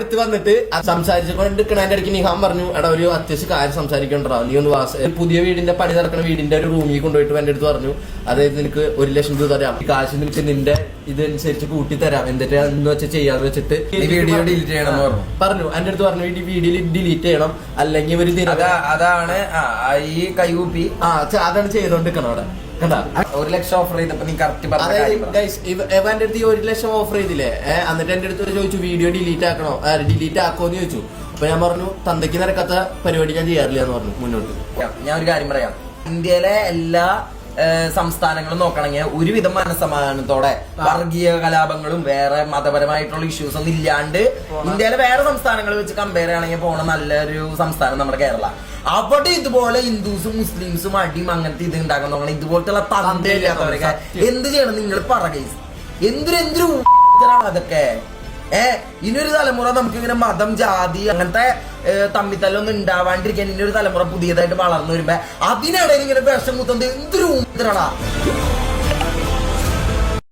അടുത്ത് വന്നിട്ട് സംസാരിച്ചുകൊണ്ടിരിക്കണതിന്റെ ഇടയ്ക്ക് നിഹാൻ പറഞ്ഞു, എടാ ഒരു അത്യാവശ്യം കാര്യം സംസാരിക്കണ്ടോ, നീ ഒന്ന് പുതിയ വീടിന്റെ പണി നടക്കുന്ന വീടിന്റെ ഒരു റൂമിൽ കൊണ്ടുപോയിട്ട് എന്റെ അടുത്ത് പറഞ്ഞു, അതായത് നിനക്ക് 1 ലക്ഷം രൂപ തരാം, ഈ കാശ് നിനക്ക് നിന്റെ ഇതനുസരിച്ച് കൂട്ടി തരാം, എന്നിട്ട് എന്ന് വെച്ചാൽ ചെയ്യാന്ന് വെച്ചിട്ട് വീഡിയോ ഡിലീറ്റ് ചെയ്യണം പറഞ്ഞു. എന്റെ അടുത്ത് പറഞ്ഞു ഈ വീഡിയോ ഡിലീറ്റ് ചെയ്യണം, അല്ലെങ്കിൽ ഒരു അതാണ് ഈ കൈകൂപ്പി അതാണ് ചെയ്തോണ്ടിരിക്കണം അവിടെ. 1 ലക്ഷം ഓഫർ ചെയ്തപ്പോ നീ കറക്റ്റ് എന്റെ അടുത്ത് 1 ലക്ഷം ഓഫർ ചെയ്തില്ലേ, എന്നിട്ട് എന്റെ അടുത്ത് ചോദിച്ചു വീഡിയോ ഡിലീറ്റ് ആക്കോന്ന് ചോദിച്ചു. അപ്പൊ ഞാൻ പറഞ്ഞു തന്തയ്ക്ക് നിരക്കാത്ത പരിപാടി ഞാൻ ചെയ്യാറില്ല എന്ന് പറഞ്ഞു. മുന്നോട്ട് ഞാൻ ഒരു കാര്യം പറയാം, ഇന്ത്യയിലെ എല്ലാ സംസ്ഥാനങ്ങളും നോക്കണമെങ്കിൽ ഒരുവിധം മനസ്സമാധാനത്തോടെ വർഗീയ കലാപങ്ങളും വേറെ മതപരമായിട്ടുള്ള ഇഷ്യൂസ് ഒന്നും ഇല്ലാണ്ട് ഇന്ത്യയിലെ വേറെ സംസ്ഥാനങ്ങൾ വെച്ച് കമ്പയർ ചെയ്യണമെങ്കിൽ പോണ നല്ലൊരു സംസ്ഥാനം നമ്മുടെ കേരള. അവിടെ ഇതുപോലെ ഹിന്ദുസും മുസ്ലിംസും അടിയും അങ്ങനത്തെ ഇത് ഉണ്ടാക്കാൻ നോക്കണം. ഇതുപോലത്തെ തന്തയില്ലാത്തവരൊക്കെ എന്ത് ചെയ്യണം നിങ്ങൾ പറയുക. എന്തൊരു അതൊക്കെ ഇനിയൊരു തലമുറ നമുക്ക് ഇങ്ങനെ മതം ജാതി അങ്ങനത്തെ തമ്മിത്തല്ലൊന്നും ഉണ്ടാവാണ്ടിരിക്കാൻ ഇനിയൊരു തലമുറ പുതിയതായിട്ട് വളർന്നു വരുമ്പോ അതിനിടയിൽ ഇങ്ങനെ വിഷം കുത്തുന്നത് എന്തൊരു ഊന്തരാടാ.